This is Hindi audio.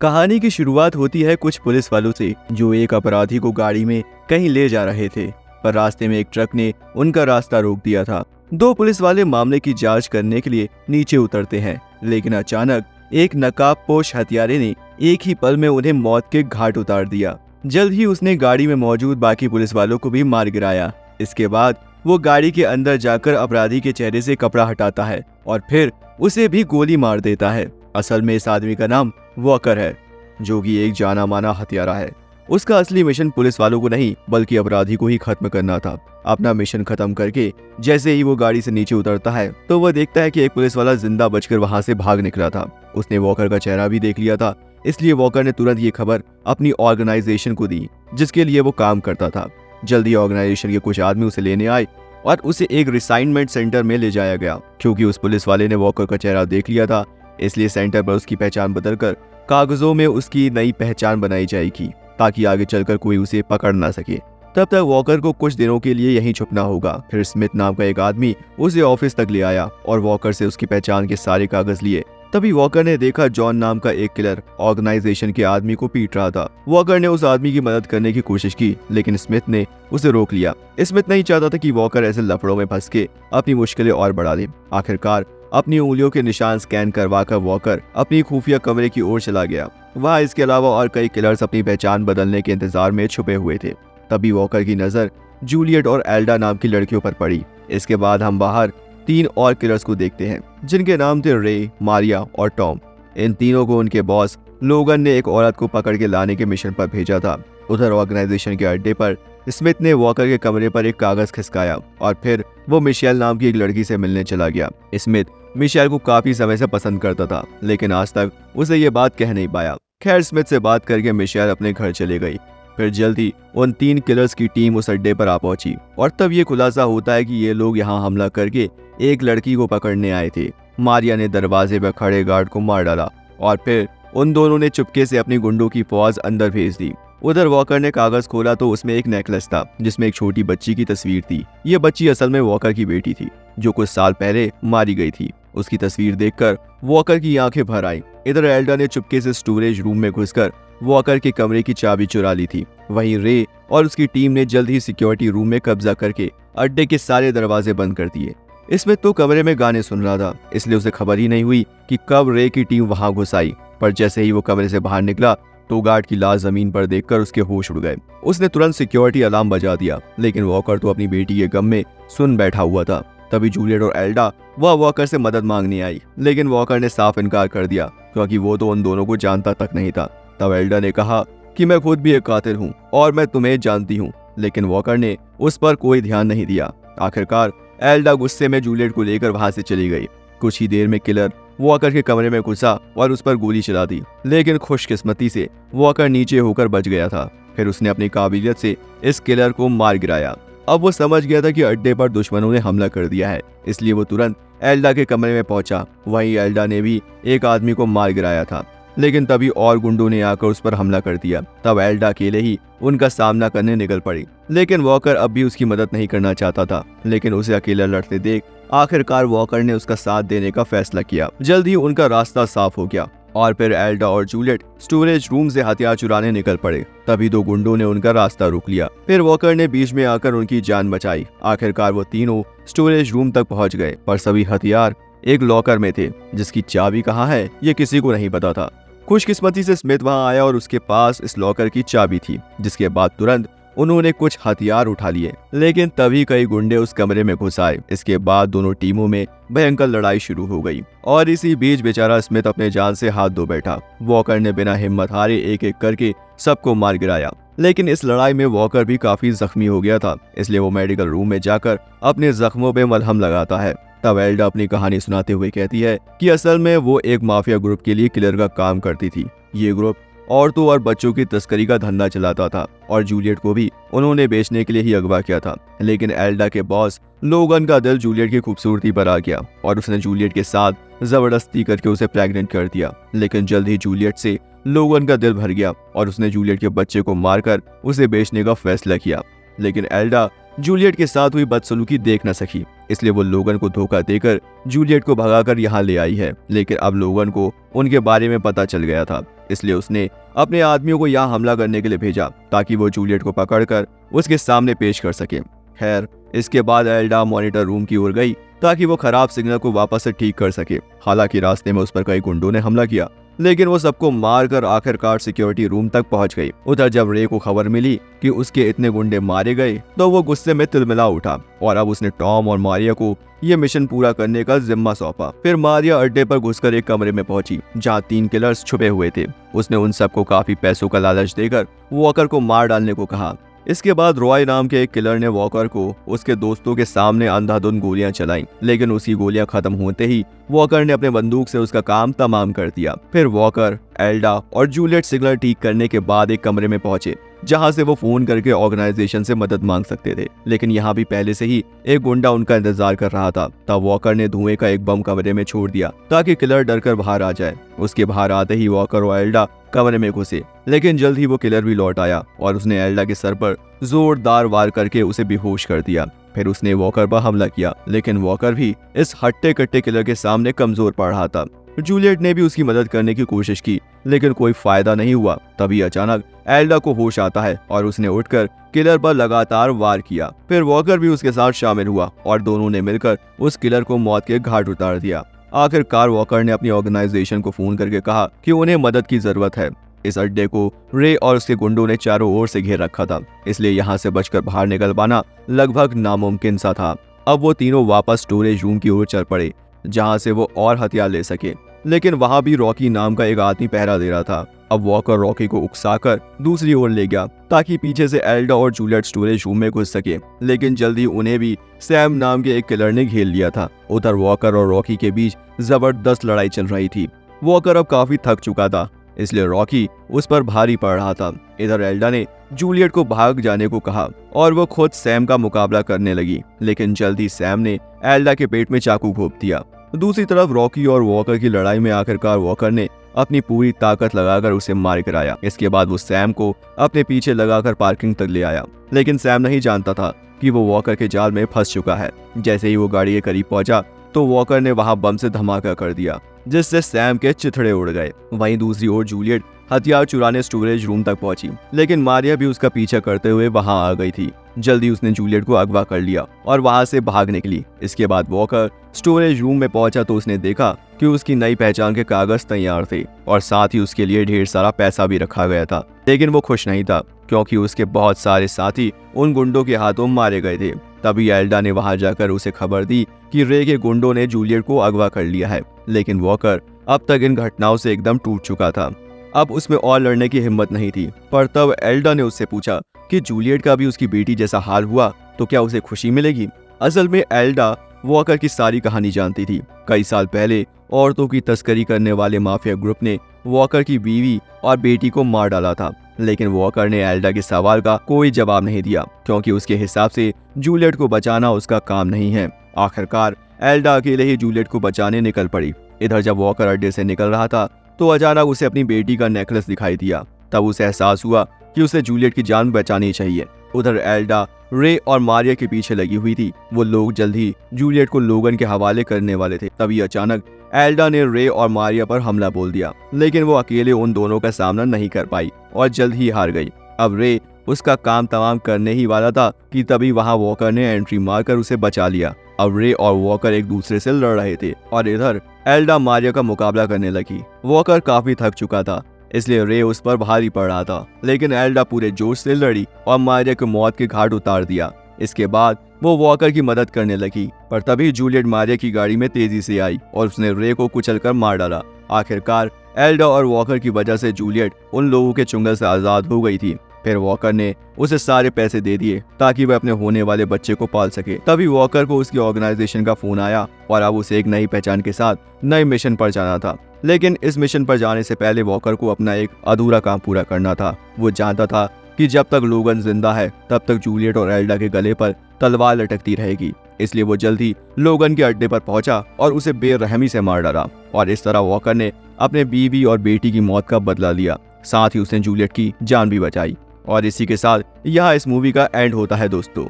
कहानी की शुरुआत होती है कुछ पुलिस वालों से जो एक अपराधी को गाड़ी में कहीं ले जा रहे थे, पर रास्ते में एक ट्रक ने उनका रास्ता रोक दिया था। दो पुलिस वाले मामले की जांच करने के लिए नीचे उतरते हैं, लेकिन अचानक एक नकाबपोश हत्यारे ने एक ही पल में उन्हें मौत के घाट उतार दिया। जल्द ही उसने गाड़ी में मौजूद बाकी पुलिस वालों को भी मार गिराया। इसके बाद वो गाड़ी के अंदर जाकर अपराधी के चेहरे से कपड़ा हटाता है और फिर उसे भी गोली मार देता है। असल में इस आदमी का नाम वॉकर है, जो कि एक जाना माना हत्यारा है। उसका असली मिशन पुलिस वालों को नहीं बल्कि अपराधी को ही खत्म करना था। अपना मिशन खत्म करके जैसे ही वो गाड़ी से नीचे उतरता है तो वह देखता है कि एक पुलिस वाला जिंदा बचकर वहां से भाग निकला था। उसने वॉकर का चेहरा भी देख लिया था, इसलिए वॉकर ने तुरंत ये खबर अपनी ऑर्गेनाइजेशन को दी जिसके लिए वो काम करता था। जल्दी ऑर्गेनाइजेशन के कुछ आदमी उसे लेने आए और उसे एक रिसाइनमेंट सेंटर में ले जाया गया। क्योंकि उस पुलिस वाले ने वॉकर का चेहरा देख लिया था, इसलिए सेंटर पर उसकी पहचान बदलकर कागजों में उसकी नई पहचान बनाई जाएगी ताकि आगे चलकर कोई उसे पकड़ ना सके। तब तक वॉकर को कुछ दिनों के लिए यहीं छुपना होगा। फिर स्मिथ नाम का एक आदमी उसे ऑफिस तक ले आया और वॉकर से उसकी पहचान के सारे कागज लिए। तभी वॉकर ने देखा जॉन नाम का एक किलर ऑर्गेनाइजेशन के आदमी को पीट रहा था। वॉकर ने उस आदमी की मदद करने की कोशिश की, लेकिन स्मिथ ने उसे रोक लिया। स्मिथ नहीं चाहता था कि वॉकर ऐसे लफड़ों में फंस के अपनी मुश्किलें और बढ़ा दे। आखिरकार अपनी उंगलियों के निशान स्कैन करवाकर वॉकर अपनी खुफिया कमरे की ओर चला गया। वहाँ इसके अलावा और कई किलर्स अपनी पहचान बदलने के इंतजार में छुपे हुए थे। तभी वॉकर की नजर जूलियट और एल्डा नाम की लड़कियों पर पड़ी। इसके बाद हम बाहर 3 और किलर्स को देखते हैं जिनके नाम थे रे, मारिया और टॉम। इन तीनों को उनके बॉस लोगन ने एक औरत को पकड़ के लाने के मिशन पर भेजा था। उधर ऑर्गेनाइजेशन के अड्डे पर स्मिथ ने वॉकर के कमरे पर एक कागज खिसकाया और फिर वो मिशेल नाम की एक लड़की से मिलने चला गया। स्मिथ मिशेल को काफी समय से पसंद करता था, लेकिन आज तक उसे ये बात कह नहीं पाया। खैर, स्मिथ से बात करके मिशेल अपने घर चले गई। फिर जल्दी उन 3 किलर्स की टीम उस अड्डे पर आ पहुंची और तब ये खुलासा होता है कि ये लोग यहाँ हमला करके एक लड़की को पकड़ने आए थे। मारिया ने दरवाजे पर खड़े गार्ड को मार डाला और फिर उन दोनों ने चुपके से अपनी गुंडों की फौज अंदर भेज दी। उधर वॉकर ने कागज खोला तो उसमें एक नेकलेस था जिसमें एक छोटी बच्ची की तस्वीर थी। ये बच्ची असल में वॉकर की बेटी थी जो कुछ साल पहले मारी गई थी। उसकी तस्वीर देखकर वॉकर की आंखें भर आई। इधर एल्डा ने चुपके से स्टोरेज रूम में घुसकर वॉकर के कमरे की चाबी चुरा ली थी। वहीं रे और उसकी टीम ने जल्द ही सिक्योरिटी रूम में कब्जा करके अड्डे के सारे दरवाजे बंद कर दिए। इसमें तो कमरे में गाने सुन रहा था, इसलिए उसे खबर ही नहीं हुई कि कब रे की टीम वहां घुस आई। पर जैसे ही वो कमरे से बाहर निकला तो गार्ड की लाश जमीन पर देखकर उसके होश उड़ गए। उसने तुरंत सिक्योरिटी अलार्म बजा दिया, लेकिन वॉकर तो अपनी बेटी के गम में सुन बैठा हुआ था। तभी जूलियट और एल्डा वह वॉकर से मदद मांगने आई, लेकिन वॉकर ने साफ इनकार कर दिया क्योंकि वो तो उन दोनों को जानता तक नहीं था। तब एल्डा ने कहा कि मैं खुद भी एक कातिल हूँ और मैं तुम्हें जानती हूँ, लेकिन वॉकर ने उस पर कोई ध्यान नहीं दिया। आखिरकार एल्डा गुस्से में जूलियट को लेकर वहां से चली गई। कुछ ही देर में किलर वॉकर के कमरे में घुसा और उस पर गोली चला दी, लेकिन खुशकिस्मती से वॉकर नीचे होकर बच गया था। फिर उसने अपनी काबिलियत से इस किलर को मार गिराया। अब वो समझ गया था कि अड्डे पर दुश्मनों ने हमला कर दिया है, इसलिए वो तुरंत एल्डा के कमरे में पहुंचा। वहीं एल्डा ने भी एक आदमी को मार गिराया था, लेकिन तभी और गुंडों ने आकर उस पर हमला कर दिया। तब एल्डा अकेले ही उनका सामना करने निकल पड़ी, लेकिन वॉकर अब भी उसकी मदद नहीं करना चाहता था। लेकिन उसे अकेला लड़ते देख आखिरकार वॉकर ने उसका साथ देने का फैसला किया। जल्द ही उनका रास्ता साफ हो गया और फिर एल्डा और जूलियट स्टोरेज रूम से हथियार चुराने निकल पड़े। तभी 2 गुंडों ने उनका रास्ता रोक लिया। फिर वॉकर ने बीच में आकर उनकी जान बचाई। आखिरकार वो तीनों स्टोरेज रूम तक पहुंच गए, पर सभी हथियार एक लॉकर में थे जिसकी चाबी कहाँ है ये किसी को नहीं पता था। खुशकिस्मती से स्मिथ वहां आया और उसके पास इस लॉकर की चाबी थी, जिसके बाद तुरंत उन्होंने कुछ हथियार उठा लिए। लेकिन तभी कई गुंडे उस कमरे में घुस आए। इसके बाद दोनों टीमों में भयंकर लड़ाई शुरू हो गई और इसी बीच बेचारा स्मिथ अपने जान से हाथ धो बैठा। वॉकर ने बिना हिम्मत हारे एक एक करके सबको मार गिराया, लेकिन इस लड़ाई में वॉकर भी काफी जख्मी हो गया था, इसलिए वो मेडिकल रूम में जाकर अपने जख्मों पे मलहम लगाता है। तब एल्डा अपनी कहानी सुनाते हुए कहती है कि असल में वो एक माफिया ग्रुप के लिए किलर का काम करती थी। ये ग्रुप औरतों और बच्चों की तस्करी का धंधा चलाता था और जूलियट को भी उन्होंने बेचने के लिए ही अगवा किया था। लेकिन एल्डा के बॉस लोगन का दिल जूलियट की खूबसूरती पर आ गया और उसने जूलियट के साथ जबरदस्ती करके उसे प्रेग्नेंट कर दिया। लेकिन जल्द ही जूलियट से लोगन का दिल भर गया और उसने जूलियट के बच्चे को मारकर उसे बेचने का फैसला किया। लेकिन एल्डा जूलियट के साथ हुई बदसलूकी देख न सकी, इसलिए वो लोगन को धोखा देकर जूलियट को भगाकर यहाँ ले आई है। लेकिन अब लोगन को उनके बारे में पता चल गया था इसलिए उसने अपने आदमियों को यहाँ हमला करने के लिए भेजा ताकि वो जूलियट को पकड़कर उसके सामने पेश कर सके। खैर, इसके बाद एल्डा मॉनिटर रूम की ओर गई ताकि वो खराब सिग्नल को वापस से ठीक कर सके। हालांकि रास्ते में उस पर कई गुंडों ने हमला किया, लेकिन वो सबको मारकर आखिरकार सिक्योरिटी रूम तक पहुंच गई। उधर जब रे को खबर मिली कि उसके इतने गुंडे मारे गए तो वो गुस्से में तिलमिला उठा और अब उसने टॉम और मारिया को ये मिशन पूरा करने का जिम्मा सौंपा। फिर मारिया अड्डे पर घुसकर एक कमरे में पहुंची जहां 3 किलर्स छुपे हुए थे। उसने उन सबको काफी पैसों का लालच देकर वॉकर को मार डालने को कहा। इसके बाद रॉय नाम के एक किलर ने वॉकर को उसके दोस्तों के सामने अंधाधुंध गोलियां चलाईं, लेकिन उसकी गोलियां खत्म होते ही वॉकर ने अपने बंदूक से उसका काम तमाम कर दिया। फिर वॉकर, एल्डा और जूलियट सिग्नल ठीक करने के बाद एक कमरे में पहुंचे जहां से वो फोन करके ऑर्गेनाइजेशन से मदद मांग सकते थे, लेकिन यहाँ भी पहले से ही एक गुंडा उनका इंतजार कर रहा था। तब वॉकर ने धुएं का एक बम कमरे में छोड़ दिया ताकि किलर डरकर बाहर आ जाए। उसके बाहर आते ही वॉकर और एल्डा कमरे में घुसे, लेकिन जल्द ही वो किलर भी लौट आया और उसने एल्डा के सर पर जोरदार वार करके उसे बेहोश कर दिया। फिर उसने वॉकर पर हमला किया, लेकिन वॉकर भी इस हट्टे कट्टे किलर के सामने कमजोर पड़ रहा था। जूलियट ने भी उसकी मदद करने की कोशिश की, लेकिन कोई फायदा नहीं हुआ। तभी अचानक एल्डा को होश आता है और उसने उठकर किलर पर लगातार वार किया। फिर वॉकर भी उसके साथ शामिल हुआ और दोनों ने मिलकर उस किलर को मौत के घाट उतार दिया। आखिरकार वॉकर ने अपनी ऑर्गेनाइजेशन को फोन करके कहा कि उन्हें मदद की जरूरत है। इस अड्डे को रे और उसके गुंडों ने चारों ओर से घेर रखा था, इसलिए यहाँ से बचकर बाहर निकल पाना लगभग नामुमकिन सा था। अब वो तीनों वापस स्टोरेज रूम की ओर चल पड़े जहाँ से वो और हथियार ले सके, लेकिन वहाँ भी रॉकी नाम का एक आदमी पहरा दे रहा था। अब वॉकर रॉकी को उकसाकर दूसरी ओर ले गया ताकि पीछे से एल्डा और जूलियट स्टोरेज रूम में घुस सके, लेकिन जल्दी उन्हें भी सैम नाम के एक किलर ने घेर लिया था। उधर वॉकर और रॉकी के बीच जबरदस्त लड़ाई चल रही थी। वॉकर अब काफी थक चुका था, इसलिए रॉकी उस पर भारी पड़ रहा था। इधर एल्डा ने जूलियट को भाग जाने को कहा और वो खुद सैम का मुकाबला करने लगी, लेकिन जल्दी सैम ने एल्डा के पेट में चाकू घोंप दिया। दूसरी तरफ रॉकी और वॉकर की लड़ाई में आखिरकार वॉकर ने अपनी पूरी ताकत लगाकर उसे मार गिराया। इसके बाद वो सैम को अपने पीछे लगाकर पार्किंग तक ले आया, लेकिन सैम नहीं जानता था कि वो वॉकर के जाल में फंस चुका है। जैसे ही वो गाड़ी के करीब पहुंचा तो वॉकर ने वहां बम से धमाका कर दिया, जिससे सैम के चिथड़े उड़ गए। वहीं दूसरी ओर जूलियट हथियार चुराने स्टोरेज रूम तक पहुंची, लेकिन मारिया भी उसका पीछा करते हुए वहां आ गई थी। जल्दी उसने जूलियट को अगवा कर लिया और वहां से भाग निकली। इसके बाद वॉकर स्टोरेज रूम में पहुंचा तो उसने देखा कि उसकी नई पहचान के कागज तैयार थे और साथ ही उसके लिए ढेर सारा पैसा भी रखा गया था। लेकिन वो खुश नहीं था क्योंकि उसके बहुत सारे साथी उन गुंडों के हाथों मारे गए थे। तभी एल्डा ने वहां जाकर उसे खबर दी कि रे के गुंडों ने जूलियट को अगवा कर लिया है, लेकिन वॉकर अब तक इन घटनाओं से एकदम टूट चुका था। अब उसमें और लड़ने की हिम्मत नहीं थी। पर तब एल्डा ने उससे पूछा कि जूलियट का भी उसकी बेटी जैसा हाल हुआ तो क्या उसे खुशी मिलेगी। असल में एल्डा वॉकर की सारी कहानी जानती थी। कई साल पहले औरतों की तस्करी करने वाले माफिया ग्रुप ने वॉकर की बीवी और बेटी को मार डाला था, लेकिन वॉकर ने एल्डा के सवाल का कोई जवाब नहीं दिया क्योंकि उसके हिसाब से जूलियट को बचाना उसका काम नहीं है। आखिरकार एल्डा अकेले ही जूलियट को बचाने निकल पड़ी। इधर जब वॉकर अड्डे से निकल रहा था तो अचानक उसे अपनी बेटी का नेकलेस दिखाई दिया। तब उसे एहसास हुआ कि उसे जूलियट की जान बचानी चाहिए। उधर एल्डा रे और मारिया के पीछे लगी हुई थी। वो लोग जल्द ही जूलियट को लोगन के हवाले करने वाले थे। तभी अचानक एल्डा ने रे और मारिया पर हमला बोल दिया, लेकिन वो अकेले उन दोनों का सामना नहीं कर पाई और जल्द ही हार गई। अब रे उसका काम तमाम करने ही वाला था कि तभी वहां वॉकर ने एंट्री मारकर उसे बचा लिया। अब रे और वॉकर एक दूसरे से लड़ रहे थे और इधर एल्डा मारिया का मुकाबला करने लगी। वॉकर काफी थक चुका था, इसलिए रे उस पर भारी पड़ रहा था, लेकिन एल्डा पूरे जोश से लड़ी और मारिया को मौत के घाट उतार दिया। इसके बाद वो वॉकर की मदद करने लगी, पर तभी जूलियट मारिया की गाड़ी में तेजी से आई और उसने रे को कुचलकर मार डाला। आखिरकार एल्डा और वॉकर की वजह से जूलियट उन लोगों के चुंगल से आजाद हो गई थी। फिर वॉकर ने उसे सारे पैसे दे दिए ताकि वह अपने होने वाले बच्चे को पाल सके। तभी वॉकर को उसकी ऑर्गेनाइजेशन का फोन आया और अब उसे एक नई पहचान के साथ नए मिशन पर जाना था। लेकिन इस मिशन पर जाने से पहले वॉकर को अपना एक अधूरा काम पूरा करना था। वो जानता था कि जब तक लोगन जिंदा है तब तक जूलियट और एल्डा के गले पर तलवार लटकती रहेगी। इसलिए वो जल्दी लोगन के अड्डे पर पहुंचा और उसे बेरहमी से मार डाला और इस तरह वॉकर ने अपने बीवी और बेटी की मौत का बदला लिया। साथ ही उसने जूलियट की जान भी बचाई। और इसी के साथ यहाँ इस मूवी का एंड होता है दोस्तों।